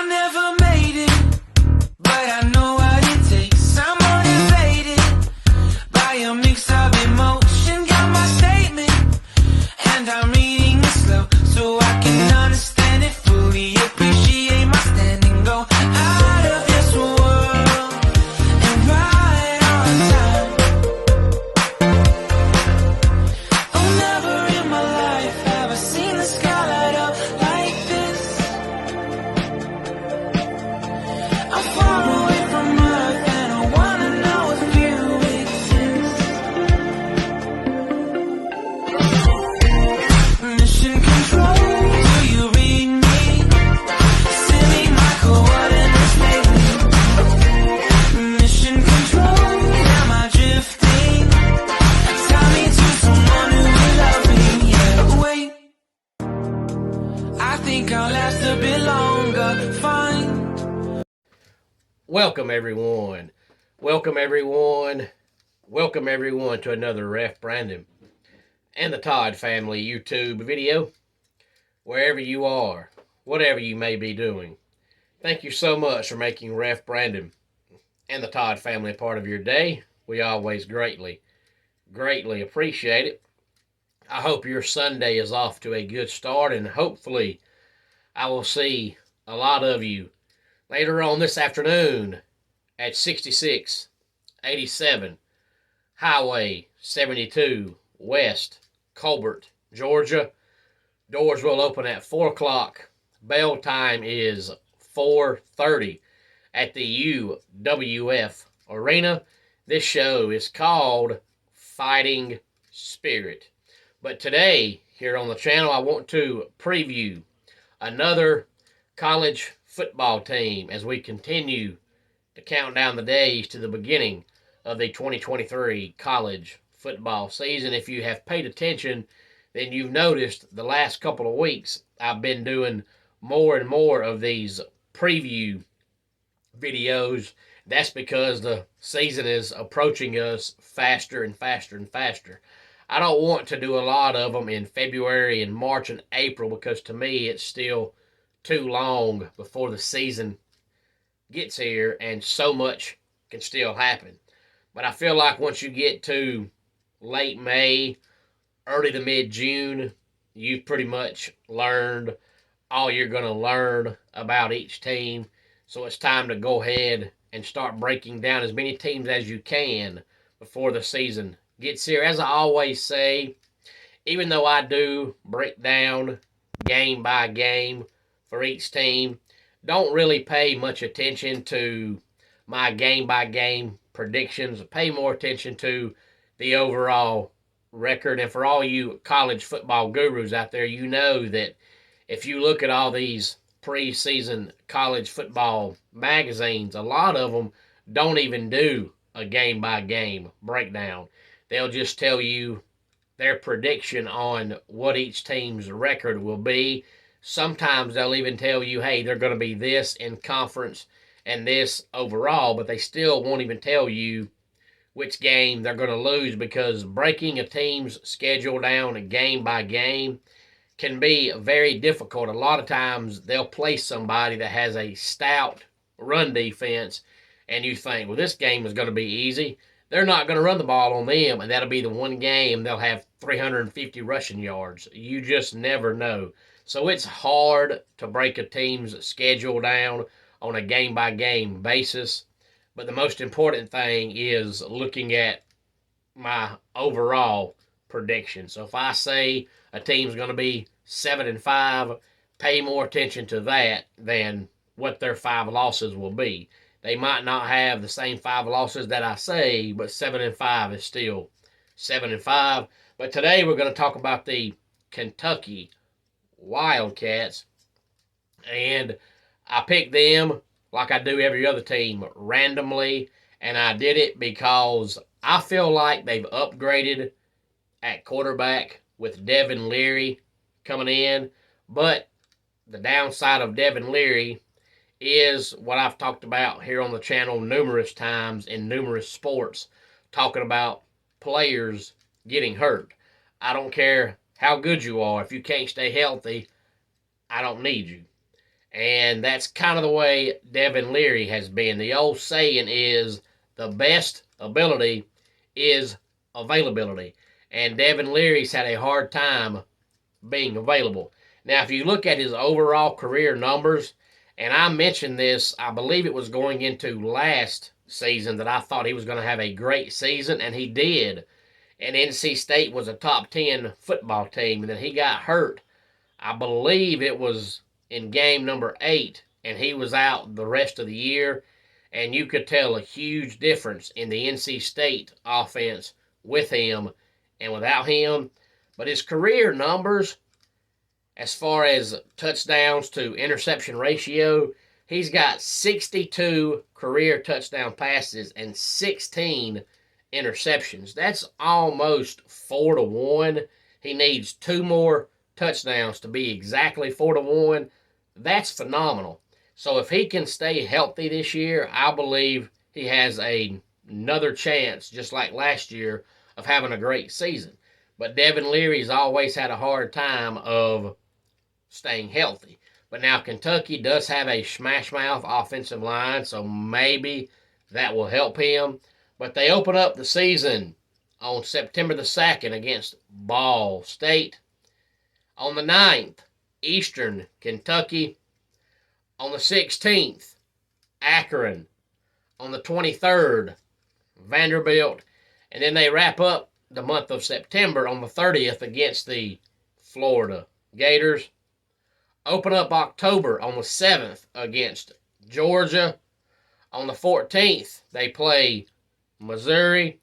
never made it, but I know what it takes. I'm motivated by a mix of emotion. Got my statement, and I'm reading it slow so I can understand it fully. Appreciate my standing, go out of this world and right on time. Oh, never in my life have I seen the sky light up like this. I'm far away from Earth and I wanna know if you exist. Mission control, do you read me? Send me my coordinates lately. Mission control, am I drifting? Tie me to someone who will love me, yeah. Wait, I think I'll last a bit longer. Fine. Welcome everyone. Welcome everyone. Welcome everyone to another Ref Brandon and the Todd family YouTube video. Wherever you are, whatever you may be doing, thank you so much for making Ref Brandon and the Todd family a part of your day. We always greatly appreciate it. I hope your Sunday is off to a good start, and hopefully I will see a lot of you later on this afternoon at 6687 Highway 72 West, Colbert, Georgia. Doors will open at 4 o'clock. Bell time is 4:30 at the UWF Arena. This show is called Fighting Spirit. But today, here on the channel, I want to preview another college football team as we continue to count down the days to the beginning of the 2023 college football season. If you have paid attention, then you've noticed the last couple of weeks I've been doing more and more of these preview videos. That's because the season is approaching us faster and faster and faster. I don't want to do a lot of them in February and March and April because to me it's still too long before the season gets here and so much can still happen. But I feel like once you get to late May, early to mid-June, you've pretty much learned all you're going to learn about each team. So it's time to go ahead and start breaking down as many teams as you can before the season gets here. As I always say, even though I do break down game by game for each team, don't really pay much attention to my game-by-game predictions. Pay more attention to the overall record. And for all you college football gurus out there, you know that if you look at all these preseason college football magazines, a lot of them don't even do a game-by-game breakdown. They'll just tell you their prediction on what each team's record will be. Sometimes they'll even tell you, hey, they're going to be this in conference and this overall, but they still won't even tell you which game they're going to lose because breaking a team's schedule down game by game can be very difficult. A lot of times they'll play somebody that has a stout run defense, and you think, well, this game is going to be easy. They're not going to run the ball on them, and that'll be the one game they'll have 350 rushing yards. You just never know. So it's hard to break a team's schedule down on a game-by-game basis. But the most important thing is looking at my overall prediction. So if I say a team's going to be 7-5, pay more attention to that than what their 5 losses will be. They might not have the same 5 losses that I say, but 7-5 is still 7-5. But today we're going to talk about the Kentucky Wildcats, and I picked them like I do every other team randomly, and I did it because I feel like they've upgraded at quarterback with Devin Leary coming in, but the downside of Devin Leary is what I've talked about here on the channel numerous times in numerous sports, talking about players getting hurt. I don't care how good you are. If you can't stay healthy, I don't need you. And that's kind of the way Devin Leary has been. The old saying is the best ability is availability. And Devin Leary's had a hard time being available. Now, if you look at his overall career numbers, and I mentioned this, I believe it was going into last season that I thought he was going to have a great season, and he did. And NC State was a top 10 football team, and then he got hurt. I believe it was in game number 8, and he was out the rest of the year. And you could tell a huge difference in the NC State offense with him and without him. But his career numbers, as far as touchdowns to interception ratio, he's got 62 career touchdown passes and 16 interceptions. That's almost 4-1. He needs 2 more touchdowns to be exactly 4-1. That's phenomenal. So if he can stay healthy this year, I believe he has another chance, just like last year, of having a great season. But Devin Leary's always had a hard time of staying healthy. But now Kentucky does have a smash mouth offensive line, so maybe that will help him. But they open up the season on September the 2nd against Ball State. On the 9th, Eastern Kentucky. On the 16th, Akron. On the 23rd, Vanderbilt. And then they wrap up the month of September on the 30th against the Florida Gators. Open up October on the 7th against Georgia. On the 14th, they play Missouri.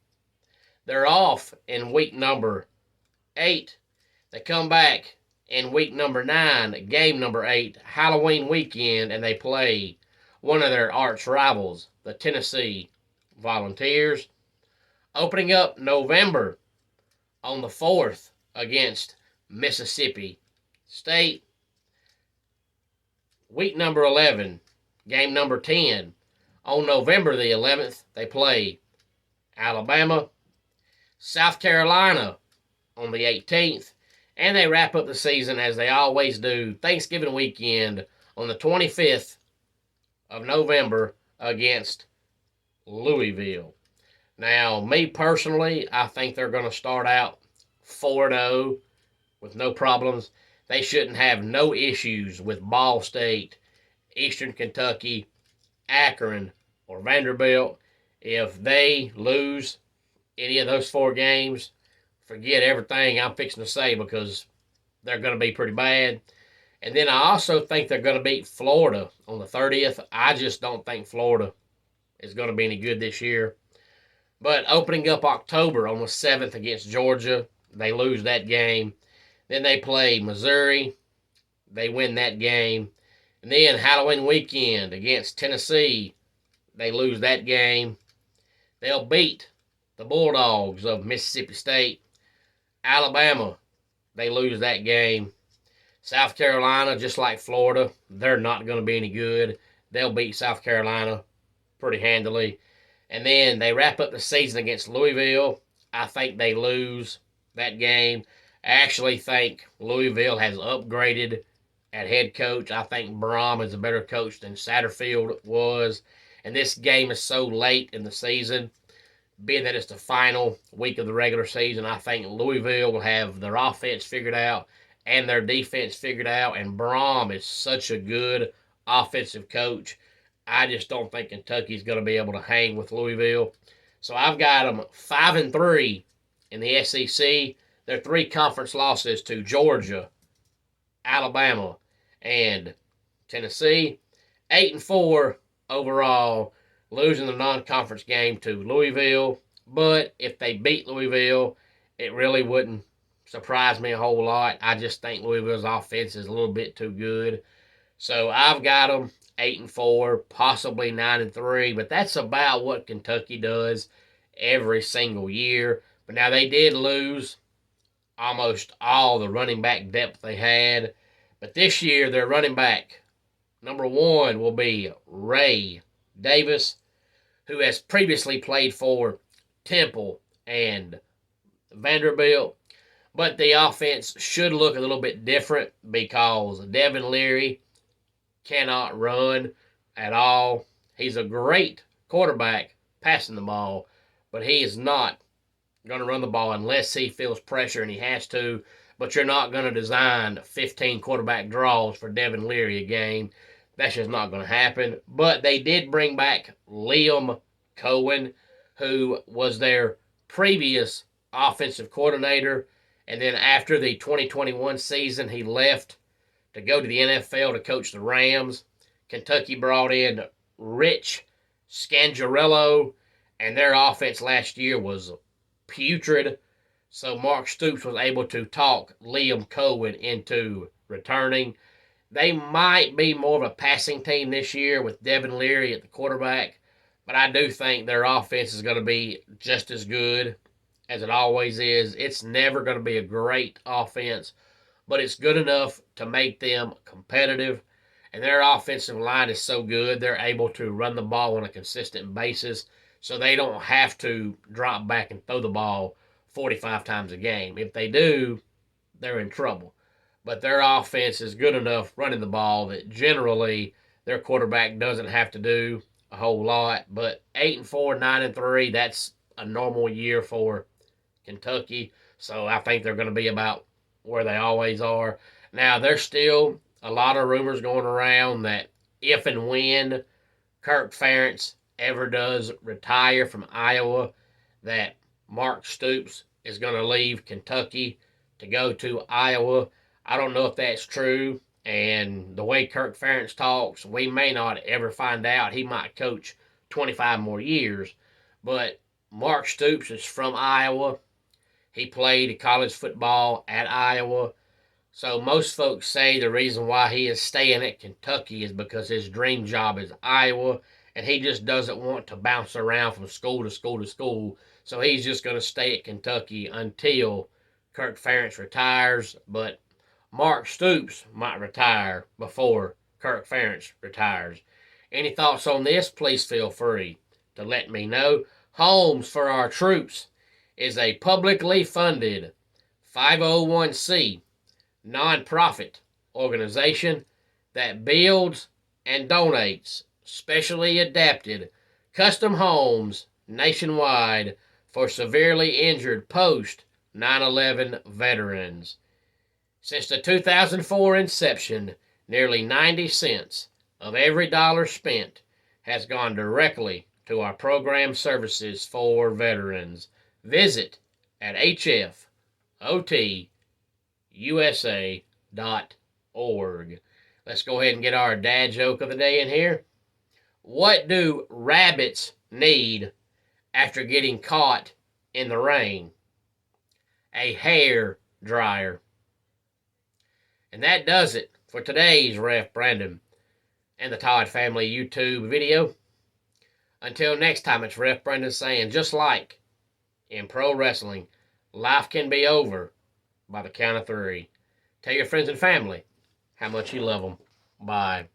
They're off in week number 8. They come back in week number 9, game number 8, Halloween weekend, and they play one of their arch rivals, the Tennessee Volunteers. Opening up November on the 4th against Mississippi State. Week number 11, game number 10. On November the 11th, they play Alabama. South Carolina on the 18th. And they wrap up the season, as they always do, Thanksgiving weekend on the 25th of November against Louisville. Now, me personally, I think they're going to start out 4-0 with no problems. They shouldn't have no issues with Ball State, Eastern Kentucky, Akron, or Vanderbilt. If they lose any of those 4 games, forget everything I'm fixing to say, because they're going to be pretty bad. And then I also think they're going to beat Florida on the 30th. I just don't think Florida is going to be any good this year. But opening up October on the 7th against Georgia, they lose that game. Then they play Missouri. They win that game. And then Halloween weekend against Tennessee, they lose that game. They'll beat the Bulldogs of Mississippi State. Alabama, they lose that game. South Carolina, just like Florida, they're not going to be any good. They'll beat South Carolina pretty handily. And then they wrap up the season against Louisville. I think they lose that game. I actually think Louisville has upgraded at head coach. I think Brom is a better coach than Satterfield was. And this game is so late in the season, being that it's the final week of the regular season, I think Louisville will have their offense figured out and their defense figured out. And Brom is such a good offensive coach. I just don't think Kentucky's going to be able to hang with Louisville. So I've got them 5-3 in the SEC. Their 3 conference losses to Georgia, Alabama, and Tennessee. 8-4 overall, losing the non-conference game to Louisville. But if they beat Louisville, it really wouldn't surprise me a whole lot. I just think Louisville's offense is a little bit too good. So I've got them 8-4, possibly 9-3, but that's about what Kentucky does every single year. But now they did lose almost all the running back depth they had. But this year, their running back, number 1, will be Ray Davis, who has previously played for Temple and Vanderbilt. But the offense should look a little bit different because Devin Leary cannot run at all. He's a great quarterback passing the ball, but he is not going to run the ball unless he feels pressure and he has to. But you're not going to design 15 quarterback draws for Devin Leary a game. That's just not going to happen. But they did bring back Liam Cohen, who was their previous offensive coordinator. And then after the 2021 season, he left to go to the NFL to coach the Rams. Kentucky brought in Rich Scangarello, and their offense last year was putrid. So Mark Stoops was able to talk Liam Cohen into returning. They might be more of a passing team this year with Devin Leary at the quarterback, but I do think their offense is going to be just as good as it always is. It's never going to be a great offense, but it's good enough to make them competitive. And their offensive line is so good, they're able to run the ball on a consistent basis, so they don't have to drop back and throw the ball 45 times a game. If they do, they're in trouble. But their offense is good enough running the ball that generally their quarterback doesn't have to do a whole lot. But 8-4, 9-3, that's a normal year for Kentucky. So I think they're going to be about where they always are. Now, there's still a lot of rumors going around that if and when Kirk Ferentz ever does retire from Iowa, that Mark Stoops is going to leave Kentucky to go to Iowa. I don't know if that's true, and the way Kirk Ferentz talks, we may not ever find out. He might coach 25 more years, but Mark Stoops is from Iowa. He played college football at Iowa. So most folks say the reason why he is staying at Kentucky is because his dream job is Iowa, and he just doesn't want to bounce around from school to school to school. So he's just going to stay at Kentucky until Kirk Ferentz retires. But Mark Stoops might retire before Kirk Ferentz retires. Any thoughts on this? Please feel free to let me know. Homes for Our Troops is a publicly funded 501c nonprofit organization that builds and donates specially adapted custom homes nationwide for severely injured post 9/11 veterans. Since the 2004 inception, nearly 90 cents of every dollar spent has gone directly to our program services for veterans. Visit at hfotusa.org. Let's go ahead and get our dad joke of the day in here. What do rabbits need after getting caught in the rain? A hair dryer. And that does it for today's Ref Brandon and the Todd Family YouTube video. Until next time, it's Ref Brandon saying, just like in pro wrestling, life can be over by the count of 3. Tell your friends and family how much you love them. Bye.